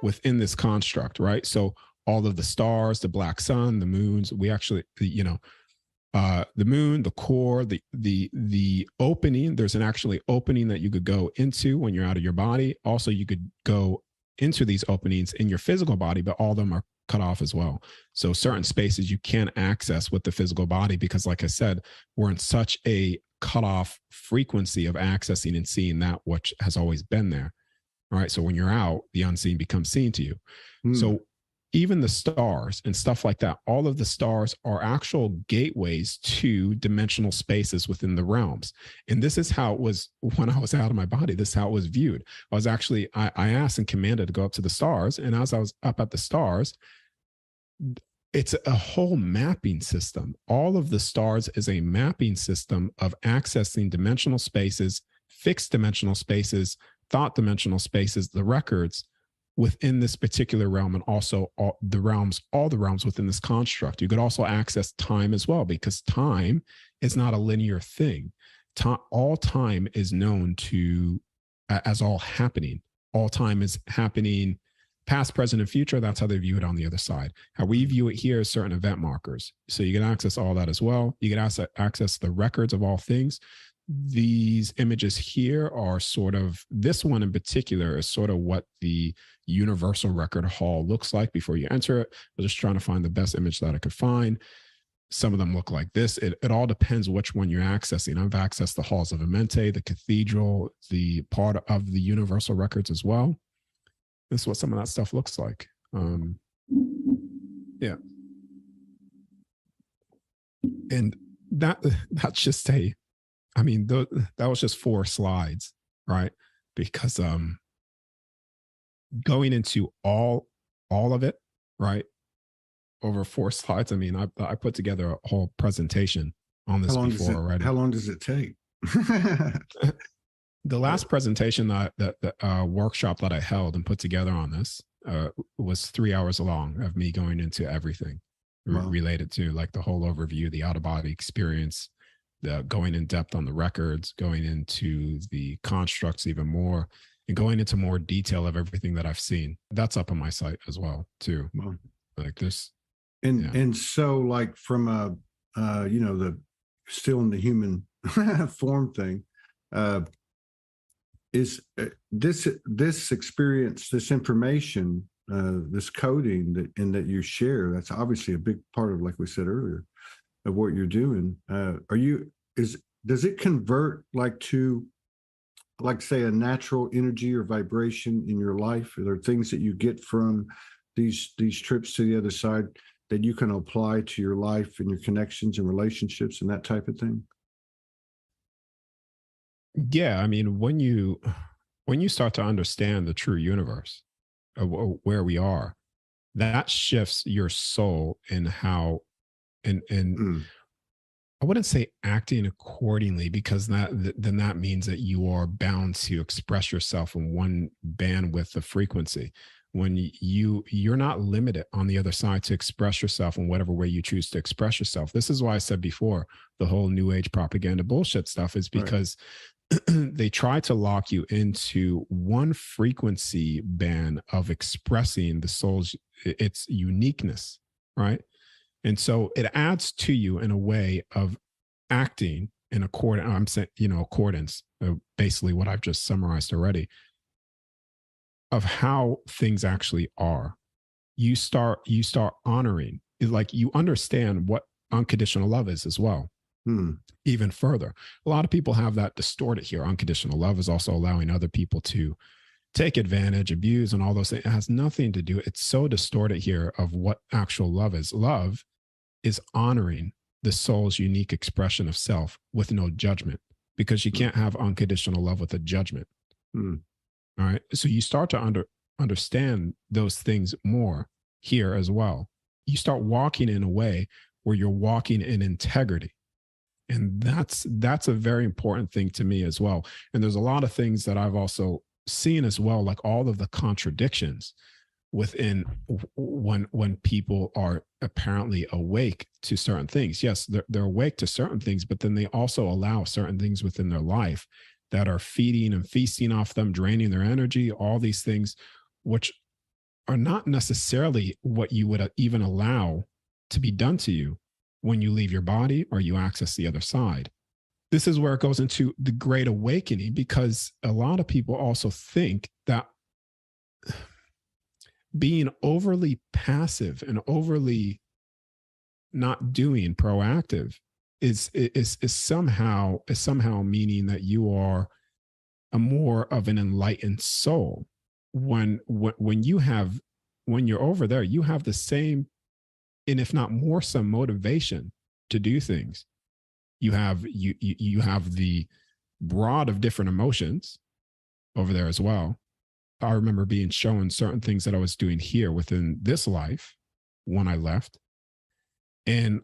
within this construct, right? So all of the stars, the black sun, the moons, we actually, the moon, the core, the opening. There's an actually opening that you could go into when you're out of your body. Also, you could go into these openings in your physical body, but all of them are cut off as well. So certain spaces you can't access with the physical body because, like I said, we're in such a cutoff frequency of accessing and seeing that which has always been there. All right. So when you're out, the unseen becomes seen to you. So even the stars and stuff like that, all of the stars are actual gateways to dimensional spaces within the realms. And this is how it was when I was out of my body. This is how it was viewed. I was actually, I asked and commanded to go up to the stars. And as I was up at the stars, it's a whole mapping system. All of the stars is a mapping system of accessing dimensional spaces, fixed dimensional spaces, thought dimensional spaces, the records within this particular realm, and also all the realms within this construct. You could also access time as well, because time is not a linear thing. All time is known to as all happening. All time is happening, past, present, and future. That's how they view it on the other side. How we view it here is certain event markers. So you can access all that as well. You can access the records of all things. These images here are sort of, this one in particular is sort of what the universal record hall looks like before you enter it. I was just trying to find the best image that I could find. Some of them look like this. It all depends which one you're accessing. I've accessed the halls of Amente, the cathedral, the part of the universal records as well. This is what some of that stuff looks like. Yeah. And that's just that was just 4 slides, right? Because going into all of it, right, over 4 slides. I mean, I put together a whole presentation on this before already. How long does it take? The last presentation that workshop that I held and put together on this was 3 hours long of me going into everything related to like the whole overview, the out of body experience, going in depth on the records, going into the constructs even more, and going into more detail of everything that I've seen. That's up on my site as well too. Wow. Like this. And so like from the still in the human form thing, is this experience, this information, this coding that you share, that's obviously a big part of, like we said earlier, of what you're doing. Does it convert like to, like say, a natural energy or vibration in your life? Are there things that you get from these trips to the other side that you can apply to your life and your connections and relationships and that type of thing? Yeah, I mean, when you start to understand the true universe of where we are, that shifts your soul in how, and I wouldn't say acting accordingly, because then that means that you are bound to express yourself in one bandwidth of frequency. When you're not limited on the other side to express yourself in whatever way you choose to express yourself. This is why I said before, the whole new age propaganda bullshit stuff is because they try to lock you into one frequency band of expressing the soul's, its uniqueness, right? And so it adds to you in a way of acting in accordance. I'm saying, accordance, basically what I've just summarized already, of how things actually are. You start honoring, like you understand what unconditional love is as well. Even further, a lot of people have that distorted here. Unconditional love is also allowing other people to take advantage, abuse, and all those things. It has nothing to do. It's so distorted here of what actual love is. Love is honoring the soul's unique expression of self with no judgment, because you can't have unconditional love with a judgment. All right. So you start to understand those things more here as well. You start walking in a way where you're walking in integrity. And that's a very important thing to me as well. And there's a lot of things that I've also seen as well, like all of the contradictions within when people are apparently awake to certain things. Yes, they're awake to certain things, but then they also allow certain things within their life that are feeding and feasting off them, draining their energy, all these things, which are not necessarily what you would even allow to be done to you when you leave your body or you access the other side. This is where it goes into the Great Awakening, because a lot of people also think that being overly passive and overly not doing proactive is somehow meaning that you are a more of an enlightened soul. When you're over there, you have the same, and if not more, some motivation to do things. You have the broad of different emotions over there as well. I remember being shown certain things that I was doing here within this life when I left, and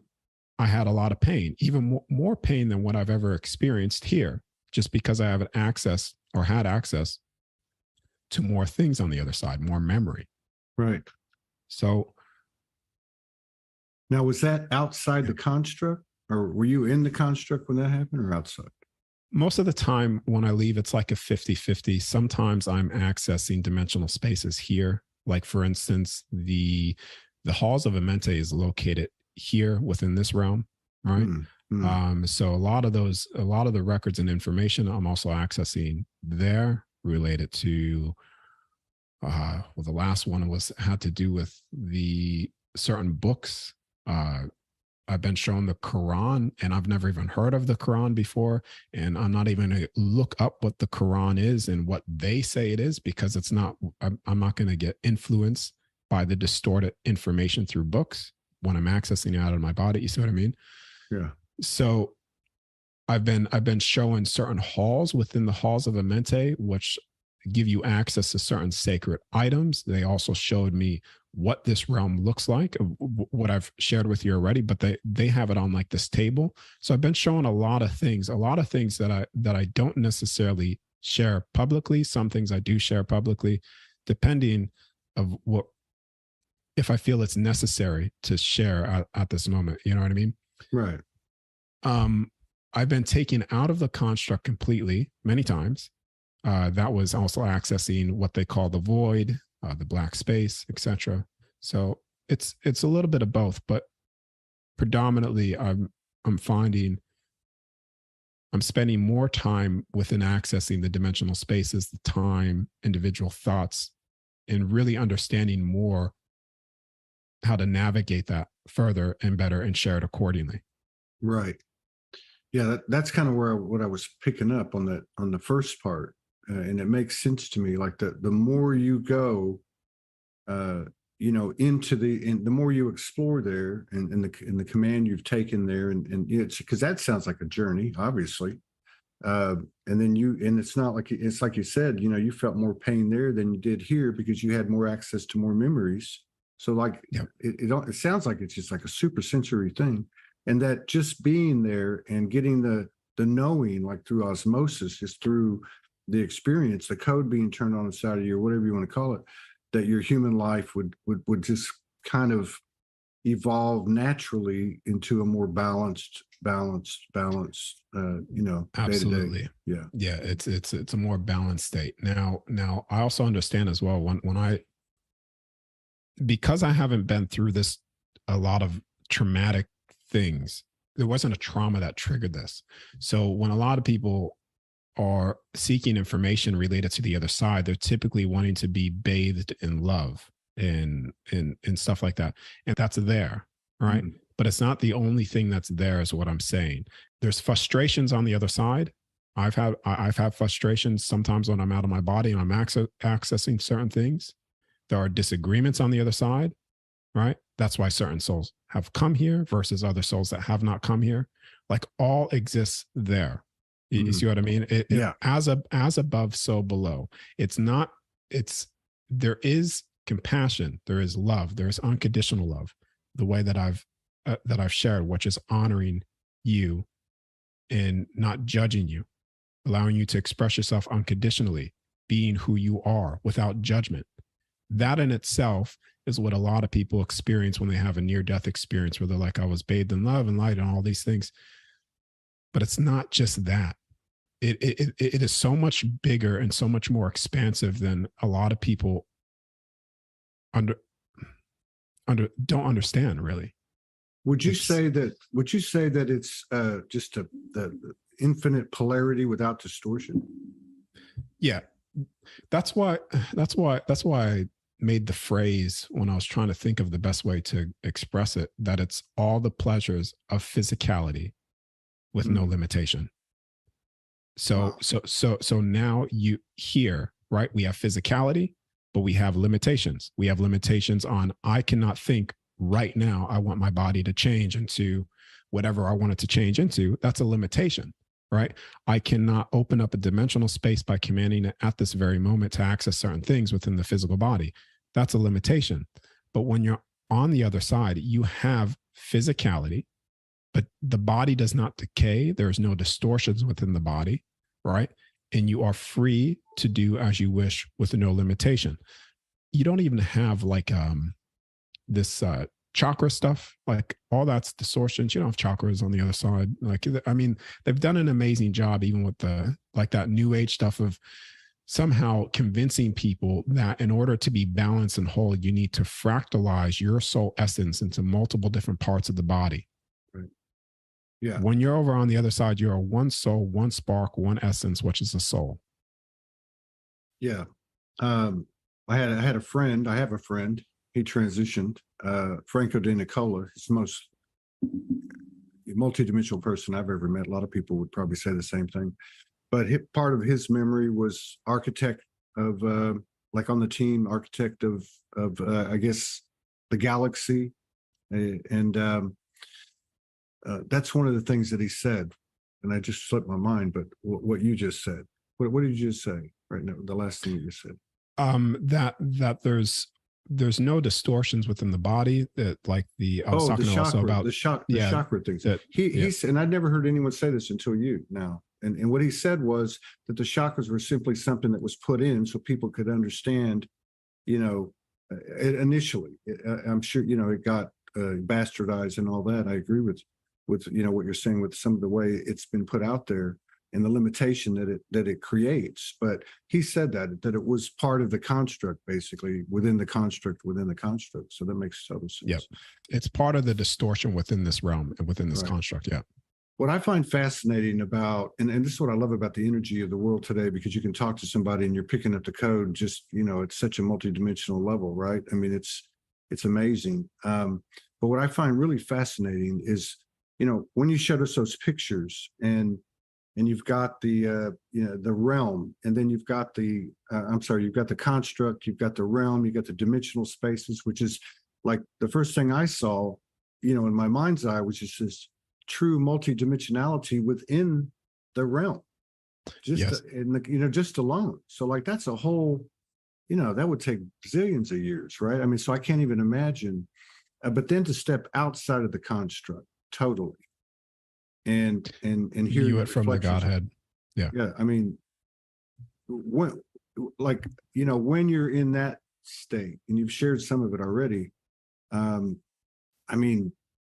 I had a lot of pain, even more pain than what I've ever experienced here, just because I have access or had access to more things on the other side, more memory. Right. So now, was that outside the construct, or were you in the construct when that happened, or outside? Most of the time when I leave, it's like a 50-50. Sometimes I'm accessing dimensional spaces here. Like, for instance, the halls of Amente is located here within this realm, right? So a lot of the records and information I'm also accessing there, related to well, the last one had to do with the certain books. I've been shown the Quran, and I've never even heard of the Quran before. And I'm not even going to look up what the Quran is and what they say it is, because I'm not going to get influenced by the distorted information through books when I'm accessing it out of my body. You see what I mean? Yeah. So I've been shown certain halls within the halls of Amente, which give you access to certain sacred items. They also showed me what this realm looks like, what I've shared with you already, but they have it on like this table. So I've been shown a lot of things that I don't necessarily share publicly. Some things I do share publicly, depending of what, if I feel it's necessary to share at this moment. You know what I mean? Right. I've been taken out of the construct completely many times. That was also accessing what they call the void, the black space, etc. So it's a little bit of both, but predominantly I'm finding I'm spending more time within accessing the dimensional spaces, the time, individual thoughts, and really understanding more how to navigate that further and better and share it accordingly. Right. Yeah, that's kind of what I was picking up on the first part. And it makes sense to me. Like the more you go, into the more you explore there, and the command you've taken there, and it's because that sounds like a journey, obviously. And then it's not like, it's like you said, you felt more pain there than you did here because you had more access to more memories. So like, Yep. It sounds like it's just like a super sensory thing, and that just being there and getting the knowing, like through osmosis, just through the experience, the code being turned on inside of you, or whatever you want to call it, that your human life would just kind of evolve naturally into a more balanced, Absolutely. day-to-day. Yeah. It's a more balanced state. Now I also understand as well, because I haven't been through a lot of traumatic things, there wasn't a trauma that triggered this. So when a lot of people are seeking information related to the other side, they're typically wanting to be bathed in love and stuff like that. And that's there, right? Mm-hmm. But it's not the only thing that's there, is what I'm saying. There's frustrations on the other side. I've had frustrations sometimes when I'm out of my body and I'm accessing certain things. There are disagreements on the other side, right? That's why certain souls have come here versus other souls that have not come here. Like, all exists there. You see what I mean? Yeah. As above, so below. There is compassion, there is love, there is unconditional love. The way that I've shared, which is honoring you and not judging you, allowing you to express yourself unconditionally, being who you are without judgment. That in itself is what a lot of people experience when they have a near-death experience, where they're like, I was bathed in love and light and all these things. But it's not just that. It is so much bigger and so much more expansive than a lot of people under don't understand really. Would you It's say that it's just the infinite polarity without distortion? yeah. That's why I made the phrase when I was trying to think of the best way to express it, that it's all the pleasures of physicality with no limitation. So Wow. so now you hear, right? We have physicality, but we have limitations. We have limitations on, I cannot think right now I want my body to change into whatever I want it to change into. That's a limitation, right? I cannot open up a dimensional space by commanding it at this very moment to access certain things within the physical body. That's a limitation. But when you're on the other side, you have physicality, but the body does not decay. There's no distortions within the body, right? And you are free to do as you wish with no limitation. You don't even have like this chakra stuff, like all that's distortions. You don't have chakras on the other side. Like, I mean, they've done an amazing job, even with the like that new age stuff of somehow convincing people that in order to be balanced and whole, you need to fractalize your soul essence into multiple different parts of the body. Right. Yeah. When you're over on the other side, you're a one soul, one spark, one essence, which is the soul. Yeah. I have a friend. He transitioned. Franco De Nicola. He's the most multidimensional person I've ever met. A lot of people would probably say the same thing. But part of his memory was architect of, like on the team, architect of I guess, the galaxy. And that's one of the things that he said. And I just slipped my mind, but what you just said. What did you just say right now? The last thing you just said. That there's no distortions within the body, that like I was talking also about the chakra things. He's, and I'd never heard anyone say this until you now. And what he said was that the chakras were simply something that was put in so people could understand, initially. I'm sure, it got bastardized and all that. I agree with what you're saying with some of the way it's been put out there and the limitation that it creates. But he said that it was part of the construct, basically within the construct. So that makes total sense. Yep. It's part of the distortion within this realm and within this construct. Yeah. What I find fascinating about, and this is what I love about the energy of the world today, because you can talk to somebody and you're picking up the code just, it's such a multidimensional level, right? I mean, it's amazing. But what I find really fascinating is, when you showed us those pictures and you've got the realm, and then you've got you've got the construct, you've got the realm, you've got the dimensional spaces, which is like the first thing I saw, in my mind's eye, was just this true multidimensionality within the realm, just alone. So like, that's a whole, that would take zillions of years, right? I mean, so I can't even imagine, but then to step outside of the construct totally and hear you it from the Godhead. Yeah. I mean, when you're in that state, and you've shared some of it already, I mean,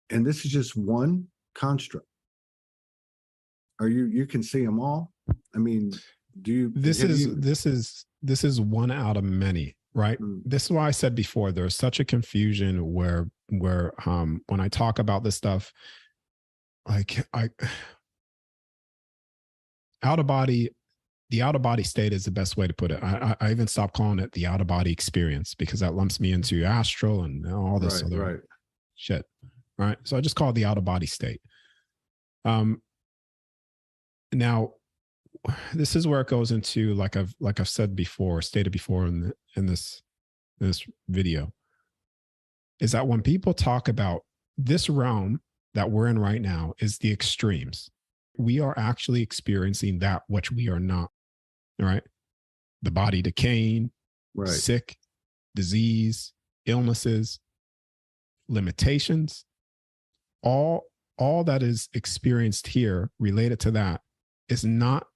and this is just one construct. You can see them all? I mean, this is one out of many, right? This is why I said before, there's such a confusion where when I talk about this stuff, like the out of body state is the best way to put it. I even stopped calling it the out of body experience, because that lumps me into astral and all this other shit. Right. So I just call it the out of body state. Now this is where it goes into, like I've said before, stated before in this video, is that when people talk about this realm that we're in right now is the extremes, we are actually experiencing that which we are not. All right. The body decaying, sick, disease, illnesses, limitations, all that is experienced here related to that is not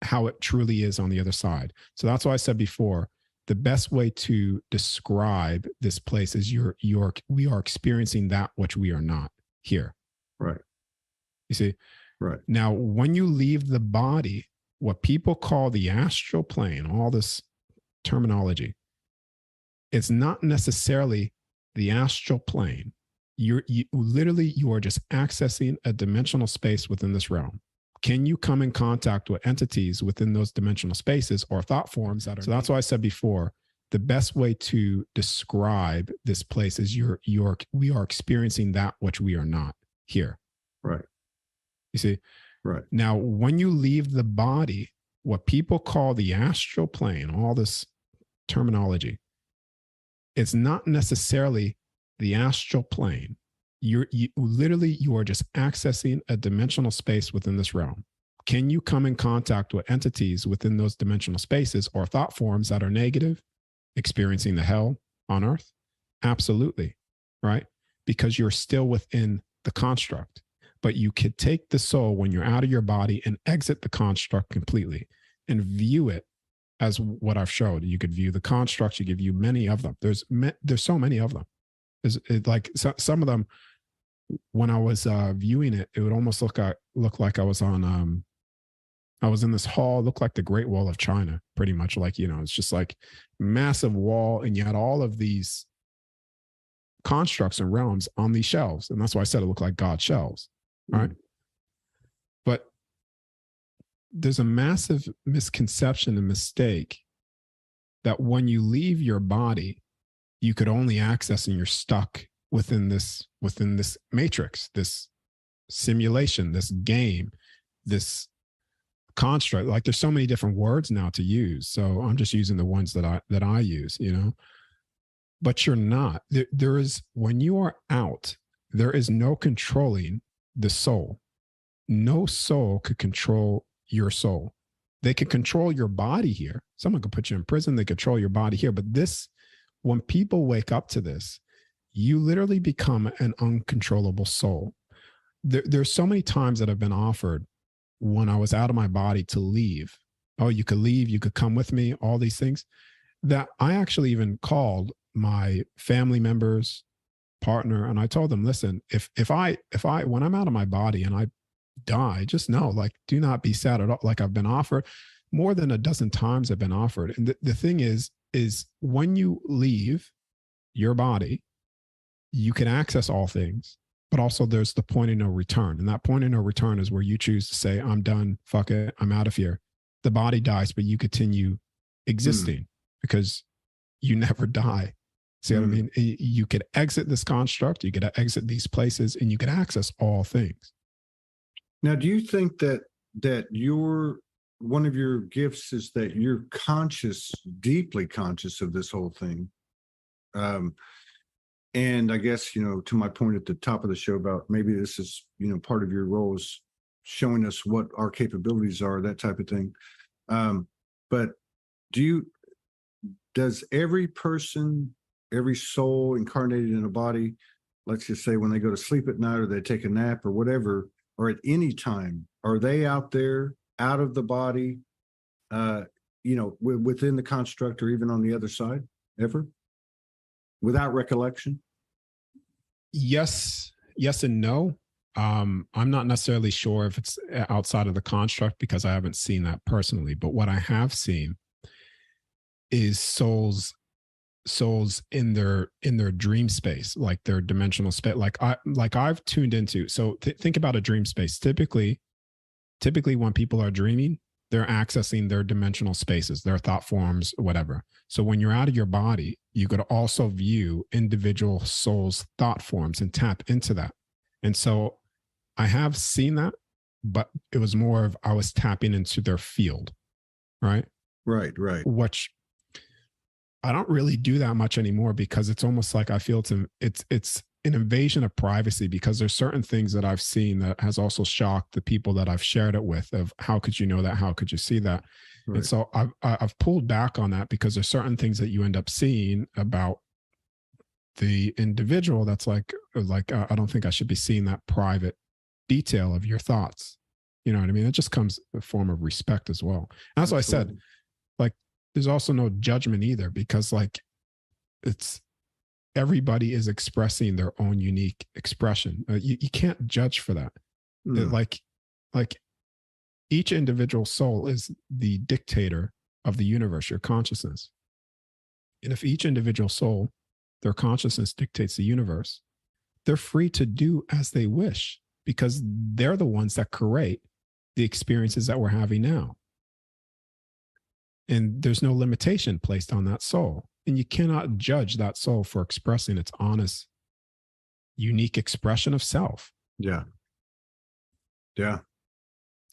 how it truly is on the other side. So that's why I said before, the best way to describe this place is we are experiencing that which we are not here. Right. You see? Right. Now, when you leave the body, what people call the astral plane, all this terminology, It's not necessarily the astral plane. You are just accessing a dimensional space within this realm. Can you come in contact with entities within those dimensional spaces or thought forms that are? So that's why I said before, the best way to describe this place is we are experiencing that which we are not here. Right. You see? Right. Now, when you leave the body, what people call the astral plane, all this terminology, it's not necessarily the astral plane. You are just accessing a dimensional space within this realm. Can you come in contact with entities within those dimensional spaces or thought forms that are negative, experiencing the hell on earth? Absolutely, right? Because you're still within the construct. But you could take the soul when you're out of your body and exit the construct completely and view it as what I've showed. You could view the constructs. You could view many of them. There's so many of them. Some of them, when I was viewing it, it would almost look like I was on. I was in this hall, looked like the Great Wall of China, pretty much. Like, it's just like massive wall, and you had all of these constructs and realms on these shelves, and that's why I said it looked like God shelves. Right. But there's a massive misconception and mistake that when you leave your body, you could only access and you're stuck within this matrix, this simulation, this game, this construct. Like, there's so many different words now to use. So I'm just using the ones that I use, but you're not. There is, when you are out, there is no controlling the soul. No soul could control your soul. They can control your body here. Someone could put you in prison. They control your body here. But when people wake up to this, you literally become an uncontrollable soul. There's so many times that I've been offered when I was out of my body to leave. Oh, you could leave. You could come with me. All these things that I actually even called my family members, partner, and I told them, listen, if I when I'm out of my body and I die, just know, like, do not be sad at all. Like, I've been offered more than a dozen times. I've been offered. And the thing is when you leave your body, you can access all things, but also there's the point of no return. And that point of no return is where you choose to say, I'm done. Fuck it. I'm out of here. The body dies, but you continue existing because you never die. See what I mean? You could exit this construct, you could exit these places, and you could access all things. Now, do you think that one of your gifts is that you're conscious, deeply conscious of this whole thing? And I guess, to my point at the top of the show about maybe this is, part of your role is showing us what our capabilities are, that type of thing. But does every person, every soul incarnated in a body, let's just say when they go to sleep at night or they take a nap or whatever, or at any time, are they out there, out of the body, within the construct or even on the other side ever? Without recollection? Yes and no. I'm not necessarily sure if it's outside of the construct because I haven't seen that personally. But what I have seen is souls in their dream space, like their dimensional space. Like I've tuned into. So think about a dream space. Typically when people are dreaming, they're accessing their dimensional spaces, their thought forms, whatever. So when you're out of your body, you could also view individual souls' thought forms and tap into that. And so I have seen that, but it was more of I was tapping into their field, right? Right. Which I don't really do that much anymore because it's almost like I feel it's an invasion of privacy because there's certain things that I've seen that has also shocked the people that I've shared it with of how could you know that? How could you see that? Right. And so I've pulled back on that because there's certain things that you end up seeing about the individual that's like I don't think I should be seeing that private detail of your thoughts. You know what I mean? It just comes a form of respect as well. And that's why I said, like, there's also no judgment either because like it's everybody is expressing their own unique expression. You can't judge for that. Like each individual soul is the dictator of the universe, your consciousness. And if each individual soul, their consciousness dictates the universe, they're free to do as they wish because they're the ones that create the experiences that we're having now. And there's no limitation placed on that soul. And you cannot judge that soul for expressing its honest, unique expression of self. Yeah. Yeah.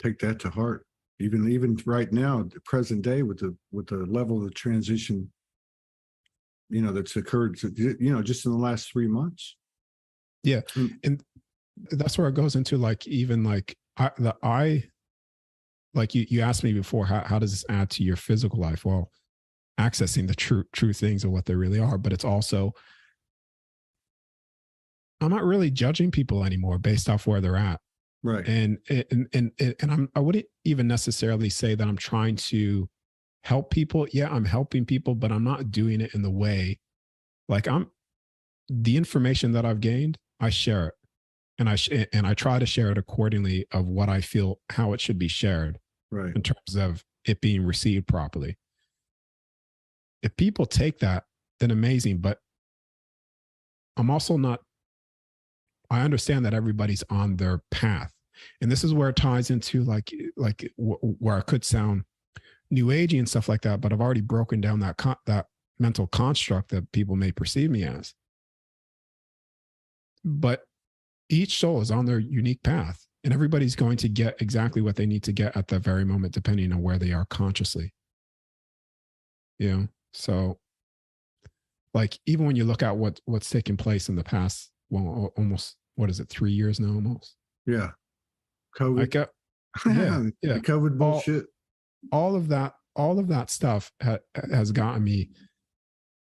Take that to heart. Even right now, the present day, with the level of the transition, that's occurred, just in the last 3 months. Yeah. And that's where it goes into like you asked me before, how does this add to your physical life? Well, accessing the true things of what they really are, but it's also, I'm not really judging people anymore based off where they're at. Right. And I wouldn't even necessarily say that I'm trying to help people. Yeah, I'm helping people, but I'm not doing it in the way, like the information that I've gained, I share it. And I try to share it accordingly of what I feel, how it should be shared, right, in terms of it being received properly. If people take that, then amazing. But I'm also not, I understand that everybody's on their path. And this is where it ties into where I could sound new agey and stuff like that, but I've already broken down that mental construct that people may perceive me as. But each soul is on their unique path, and everybody's going to get exactly what they need to get at that very moment, depending on where they are consciously. So like, even when you look at what's taken place in the past, well, almost, what is it, 3 years now almost? Yeah. COVID. Yeah. The COVID bullshit. All of that stuff has gotten me,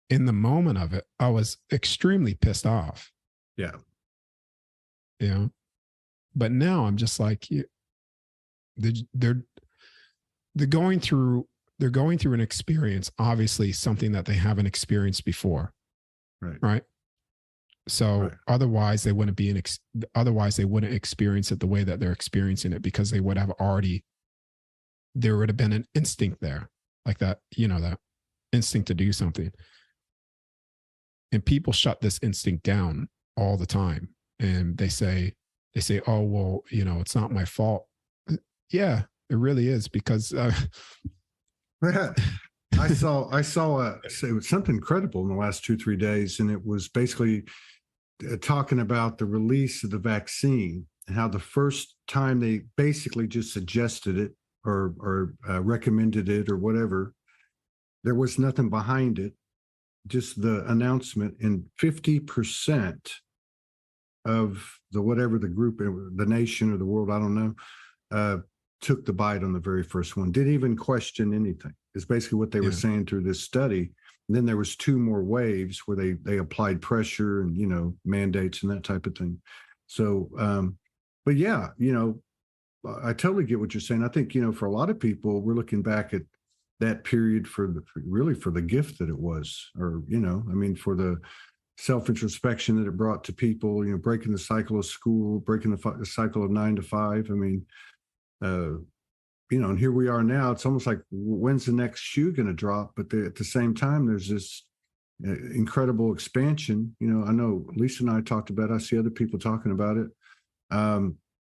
in the moment of it, I was extremely pissed off. Yeah. But now I'm just like, they're going through an experience, obviously something that they haven't experienced before. Right. So otherwise they wouldn't experience it the way that they're experiencing it, because there would have been an instinct there, like that, that instinct to do something. And people shut this instinct down all the time. And they say, oh, well, it's not my fault. Yeah, it really is, because I saw it was something incredible in the last 2-3 days, and it was basically talking about the release of the vaccine and how the first time they basically just suggested it or recommended it or whatever, there was nothing behind it, just the announcement, and 50% of the group, the nation or the world, I don't know, took the bite on the very first one, didn't even question anything. It's basically what they were saying through this study. And then there was 2 more waves where they applied pressure and, mandates and that type of thing. So, but yeah, I totally get what you're saying. I think, for a lot of people, we're looking back at that period for the gift that it was, or, for the self-introspection that it brought to people, breaking the cycle of school, breaking the cycle of 9 to 5. And here we are now. It's almost like, when's the next shoe going to drop? But at the same time, there's this incredible expansion. I know Lisa and I talked about it. I see other people talking about it. I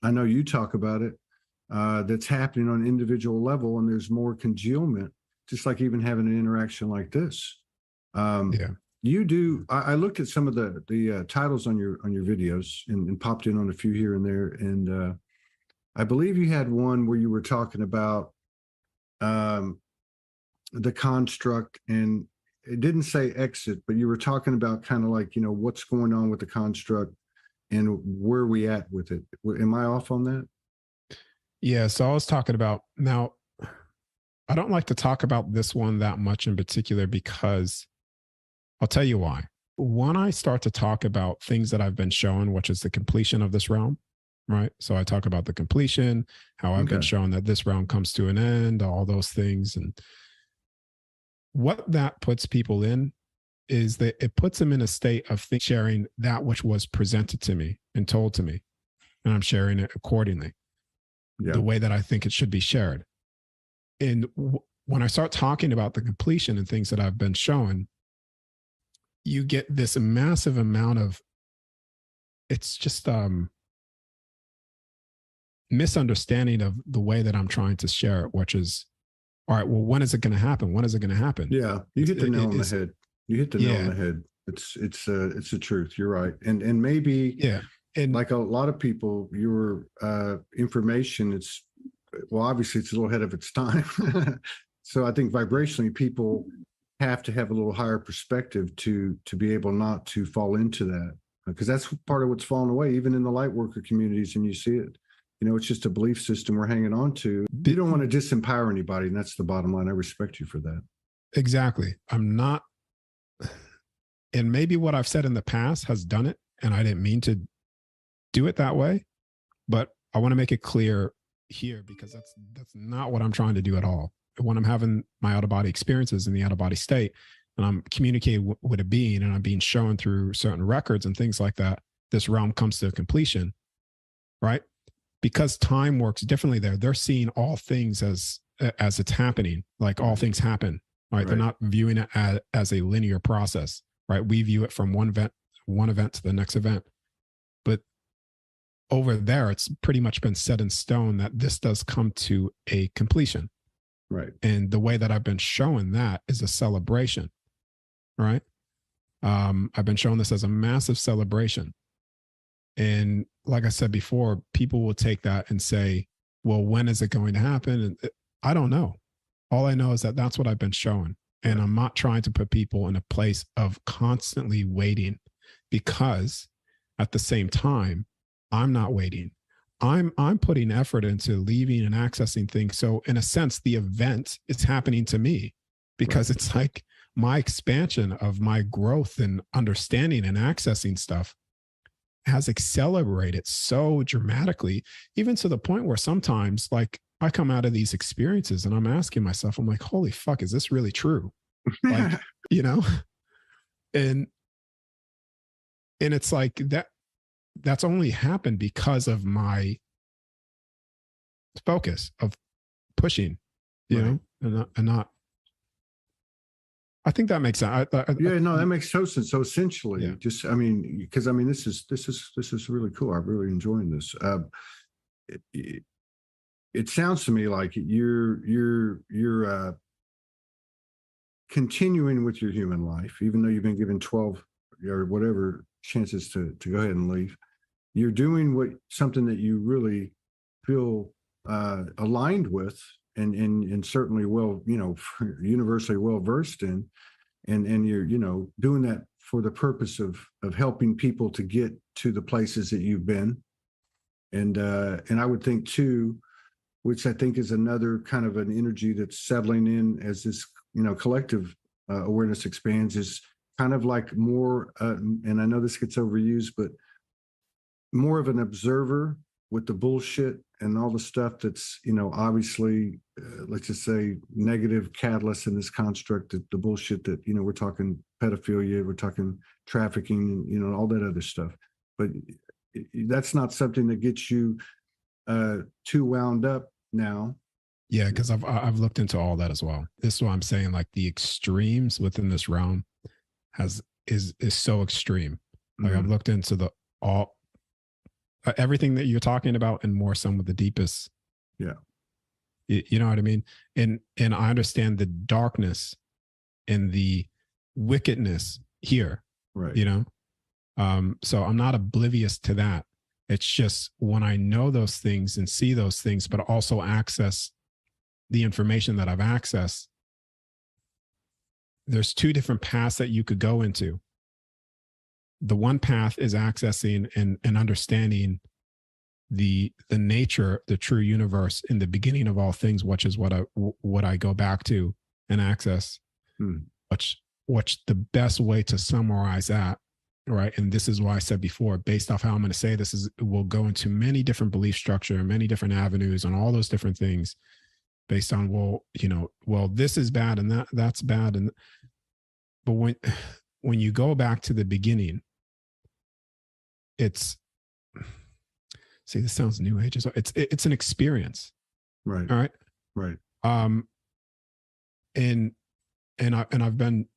know you talk about it. That's happening on an individual level, and there's more congealment, just like even having an interaction like this. You do. I looked at some of the titles on your videos and popped in on a few here and there, and I believe you had one where you were talking about the construct, and it didn't say exit, but you were talking about kind of like, what's going on with the construct and where we at with it. Am I off on that? Yeah. So I was talking about, now, I don't like to talk about this one that much in particular, because I'll tell you why. When I start to talk about things that I've been shown, which is the completion of this realm, right? So I talk about the completion, how I've been shown that this realm comes to an end, all those things. And what that puts people in is that it puts them in a state of sharing that which was presented to me and told to me. And I'm sharing it accordingly, the way that I think it should be shared. And when I start talking about the completion and things that I've been shown, you get this massive amount of, it's just misunderstanding of the way that I'm trying to share it, which is, all right, well, when is it going to happen? When is it going to happen? Yeah, you hit the nail on the head. You hit the nail on Yeah. the head. It's the truth. You're right. And maybe Yeah. And like a lot of people, your information, it's, well, obviously it's a little ahead of its time. So I think vibrationally, people have to have a little higher perspective to be able not to fall into that, because that's part of what's fallen away, even in the light worker communities, and you see it. You know, it's just a belief system we're hanging on to. You don't want to disempower anybody, and that's the bottom line. I respect you for that. Exactly. I'm not, and maybe what I've said in the past has done it, and I didn't mean to do it that way, but I want to make it clear here, because that's not what I'm trying to do at all. When I'm having my out of body experiences in the out of body state, and I'm communicating with a being, and I'm being shown through certain records and things like that, this realm comes to completion, right? Because time works differently there. They're seeing all things as it's happening, like all things happen, right? They're not viewing it as a linear process, right? We view it from one event to the next event. But over there, it's pretty much been set in stone that this does come to a completion. Right. And the way that I've been showing that is a celebration, right? I've been showing this as a massive celebration. And like I said before, people will take that and say, well, when is it going to happen? And I don't know. All I know is that that's what I've been showing. And I'm not trying to put people in a place of constantly waiting, because at the same time, I'm not waiting. I'm putting effort into leaving and accessing things. So in a sense, the event is happening to me, because it's like my expansion of my growth and understanding and accessing stuff has accelerated so dramatically, even to the point where sometimes, like, I come out of these experiences and I'm asking myself, I'm like, holy fuck, is this really true? Like, you know, and it's like that's only happened because of my focus of pushing, you know, and not. I think that makes sense. Yeah, no, that makes total sense. So essentially, just, I mean, because I mean, this is really cool. I'm really enjoying this. It sounds to me like you're continuing with your human life, even though you've been given 12 or whatever chances to go ahead and leave. You're doing something that you really feel aligned with, and certainly well, you know, universally well versed in, and you're, you know, doing that for the purpose of helping people to get to the places that you've been, and I would think too, which I think is another kind of an energy that's settling in as this, you know, collective awareness expands, is kind of like more, and I know this gets overused, but more of an observer with the bullshit and all the stuff that's, you know, obviously, let's just say negative catalysts in this construct, the bullshit that, you know, we're talking pedophilia, we're talking trafficking, you know, all that other stuff. But that's not something that gets you too wound up now. Yeah, because I've looked into all that as well. This is what I'm saying. Like, the extremes within this realm is so extreme. Like, I've looked into everything that you're talking about, and more some of the deepest. Yeah. You know what I mean? And I understand the darkness and the wickedness here. Right. You know? So I'm not oblivious to that. It's just when I know those things and see those things, but also access the information that I've accessed, there's two different paths that you could go into. The one path is accessing and understanding the nature, the true universe in the beginning of all things, which is what I go back to and access. Which the best way to summarize that, right? And this is why I said before, based off how I'm going to say this, we'll go into many different belief structure, many different avenues, and all those different things based on, well, this is bad and that's bad, but when you go back to the beginning, this sounds new age as well. It's an experience. Right. All right. Right. And I've been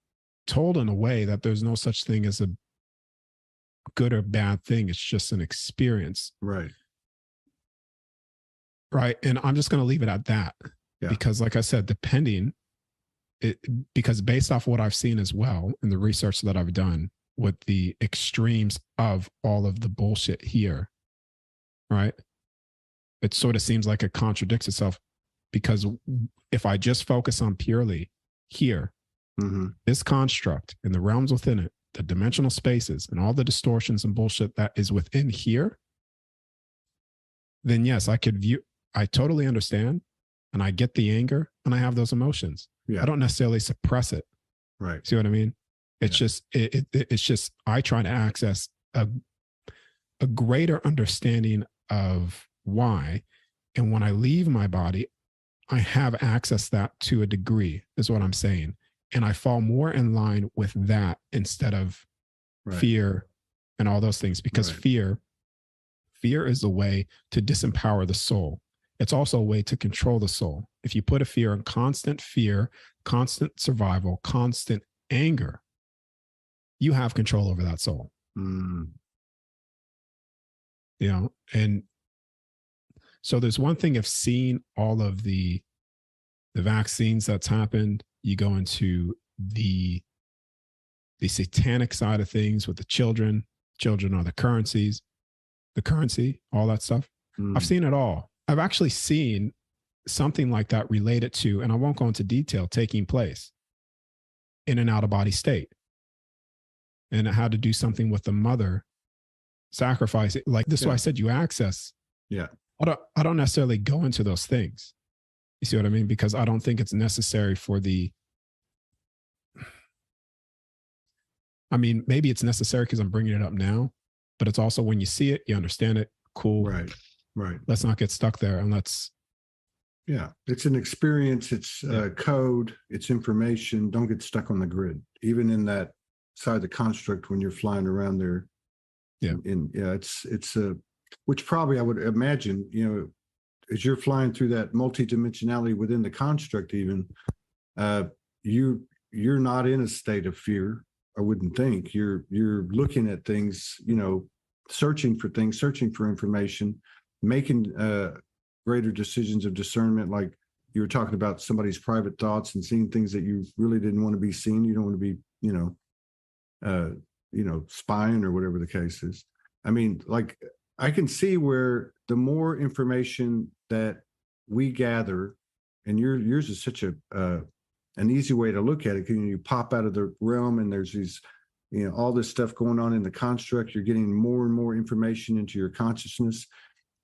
told in a way that there's no such thing as a good or bad thing. It's just an experience. Right. Right. And I'm just going to leave it at that. Yeah. Because like I said, because based off what I've seen as well in the research that I've done with the extremes of all of the bullshit here, right? It sort of seems like it contradicts itself, because if I just focus on purely here, this construct and the realms within it, the dimensional spaces and all the distortions and bullshit that is within here, then yes, I totally understand, and I get the anger and I have those emotions. Yeah. I don't necessarily suppress it. Right. See what I mean? It's just, it's just, I try to access a greater understanding of why. And when I leave my body, I have access that to a degree, is what I'm saying. And I fall more in line with that instead of fear and all those things, because fear is a way to disempower the soul. It's also a way to control the soul. If you put a fear in constant fear, constant survival, constant anger, you have control over that soul. You know, and so there's one thing of seeing all of the vaccines that's happened. You go into the satanic side of things with the children. Children are the currency, all that stuff. I've seen it all. I've actually seen something like that related to, and I won't go into detail, taking place in an out-of-body state. And it had to do something with the mother sacrifice. Like this is why I said you access. Yeah. I don't necessarily go into those things. You see what I mean? Because I don't think it's necessary for maybe it's necessary because I'm bringing it up now, but it's also when you see it, you understand it. Cool. Right. Let's not get stuck there. And yeah, it's an experience. It's code. It's information. Don't get stuck on the grid, even in that side of the construct when you're flying around there. Yeah. It's which probably I would imagine, as you're flying through that multidimensionality within the construct, even you're not in a state of fear. I wouldn't think you're looking at things, searching for things, searching for information, making greater decisions of discernment. Like you were talking about somebody's private thoughts and seeing things that you really didn't want to be seen. You don't want to be, spying or whatever the case is. I mean, like I can see where the more information that we gather, and yours is such an easy way to look at it. You pop out of the realm and there's these, all this stuff going on in the construct. You're getting more and more information into your consciousness.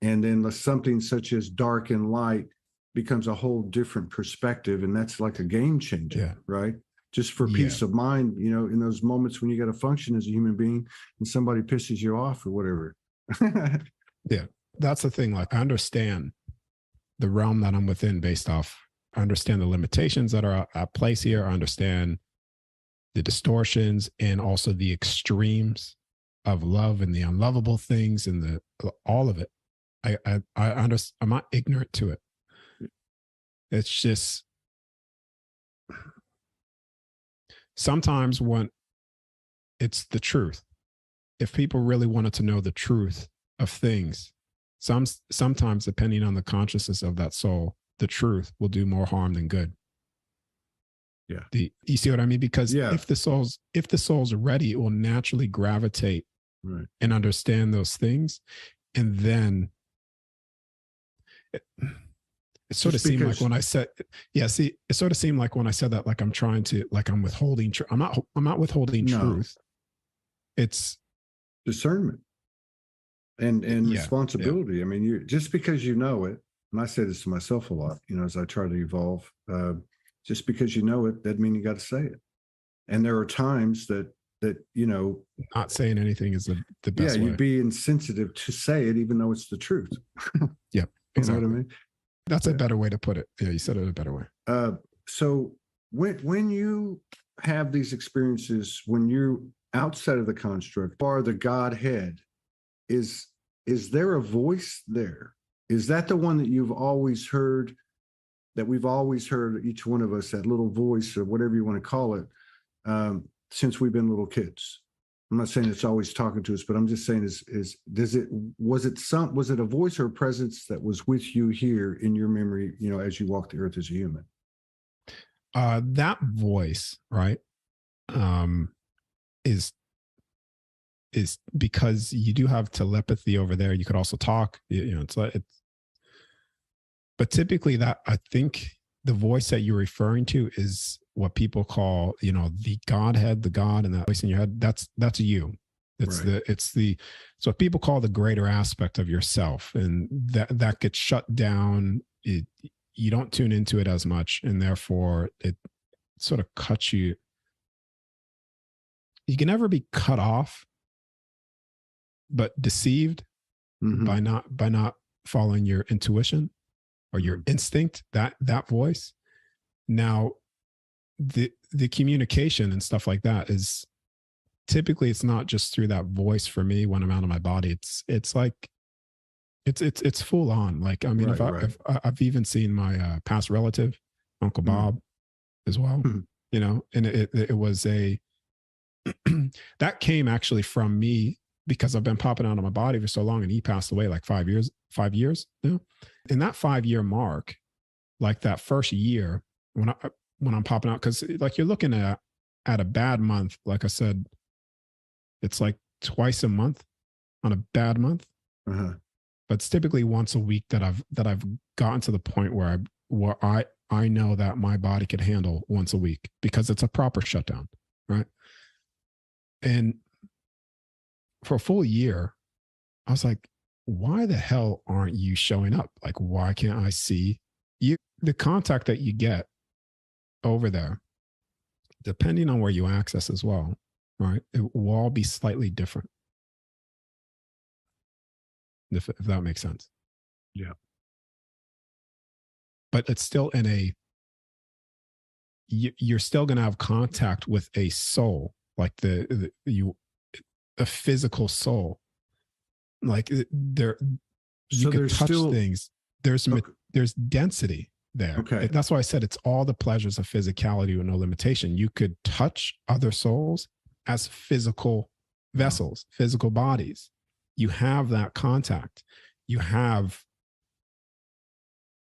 And then something such as dark and light becomes a whole different perspective. And that's like a game changer, right? Just for peace of mind, in those moments when you got to function as a human being and somebody pisses you off or whatever. Yeah, that's the thing. Like I understand the realm that I'm within based off, I understand the limitations that are at place here. I understand the distortions and also the extremes of love and the unlovable things and all of it. I understand. I'm not ignorant to it. It's just sometimes when it's the truth, if people really wanted to know the truth of things, sometimes depending on the consciousness of that soul, the truth will do more harm than good. Yeah. You see what I mean? Because if the soul's ready, it will naturally gravitate and understand those things. And then it sort of seemed like when I said, it sort of seemed like when I said that, like I'm trying to, like I'm withholding, I'm not withholding truth. It's discernment and responsibility. I mean, just because you know it, and I say this to myself a lot, as I try to evolve, just because you know it, doesn't mean you got to say it. And there are times that not saying anything is the best way. You'd be insensitive to say it, even though it's the truth. Yeah, exactly. You know what I mean? That's a better way to put it. Yeah, you said it a better way. So when you have these experiences, when you're outside of the construct, or the Godhead, is there a voice there? Is that the one that you've always heard, that we've always heard, each one of us, that little voice or whatever you want to call it, since we've been little kids? I'm not saying it's always talking to us, but I'm just saying was it a voice or a presence that was with you here in your memory, as you walked the earth as a human? That voice, right, is because you do have telepathy over there. You could also talk, but typically that, I think the voice that you're referring to is what people call, the Godhead, the God, and that voice in your head. That's you. It's what people call the greater aspect of yourself. And that gets shut down. You don't tune into it as much. And therefore it sort of cuts you. You can never be cut off, but deceived by not following your intuition or your instinct, that voice. Now, the communication and stuff like that is typically, it's not just through that voice for me when I'm out of my body. It's like it's full on. Like, I mean, if I've even seen my past relative, Uncle Bob, as well. And it was that came actually from me, because I've been popping out of my body for so long, and he passed away like 5 years. In that 5-year mark, like that first year when I'm popping out, because like you're looking at a bad month, like I said, it's like twice a month on a bad month. But it's typically once a week that I've gotten to the point where I know that my body could handle once a week, because it's a proper shutdown, right? And for a full year, I was like, why the hell aren't you showing up? Like, why can't I see you? The contact that you get over there, depending on where you access as well, right? It will all be slightly different. If that makes sense. Yeah. But it's still you're still going to have contact with a soul, like a physical soul. Like you can touch things. There's density there. Okay. That's why I said it's all the pleasures of physicality with no limitation. You could touch other souls as physical vessels, physical bodies. You have that contact. You have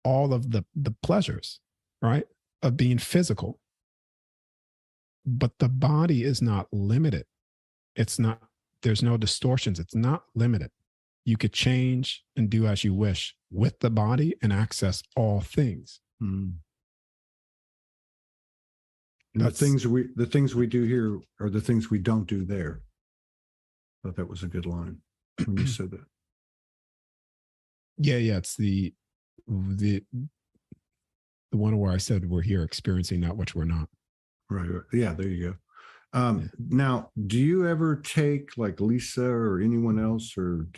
all of the pleasures, right, of being physical. But the body is not limited. There's no distortions. It's not limited. You could change and do as you wish with the body and access all things. And the things we do here are the things we don't do there. I thought that was a good line when you said that. Yeah. It's the one where I said we're here experiencing that which we're not. Right. Yeah, there you go. Now, do you ever take like Lisa or anyone else or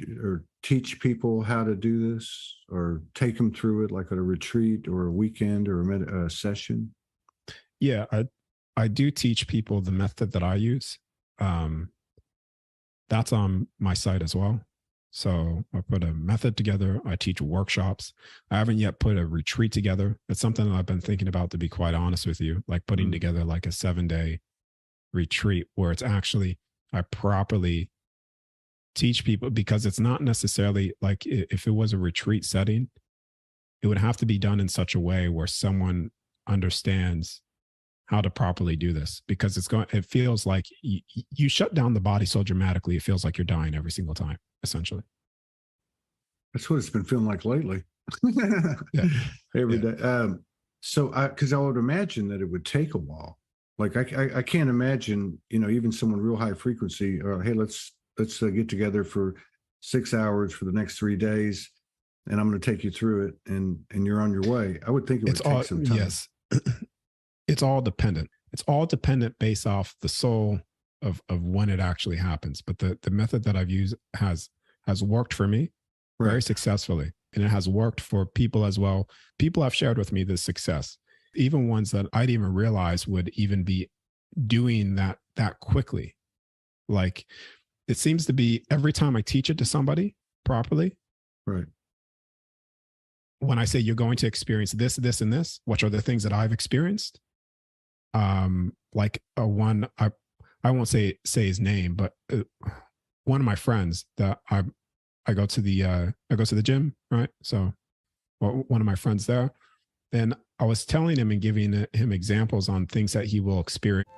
teach people how to do this, or take them through it like at a retreat or a weekend or a session? Yeah, I do teach people the method that I use. That's on my site as well. So I put a method together. I teach workshops. I haven't yet put a retreat together. It's something that I've been thinking about, to be quite honest with you, like putting together like a 7-day retreat where it's actually, I properly teach people, because it's not necessarily like, if it was a retreat setting, it would have to be done in such a way where someone understands how to properly do this, because it feels like you shut down the body so dramatically. It feels like you're dying every single time, essentially. That's what it's been feeling like lately. Every day. So because I would imagine that it would take a while. Like I can't imagine, even someone real high frequency, or hey, let's get together for 6 hours for the next 3 days, and I'm going to take you through it, and you're on your way. I would think it would take some time. Yes, it's all dependent. It's all dependent based off the soul of when it actually happens. But the method that I've used has worked for me very successfully, and it has worked for people as well. People have shared with me the success, even ones that I didn't even realize would even be doing that quickly. Like, it seems to be every time I teach it to somebody properly, right? When I say you're going to experience this, this, and this, which are the things that I've experienced, like a one, I won't say his name, but one of my friends that I go to the gym, right? So one of my friends there, and I was telling him and giving him examples on things that he will experience.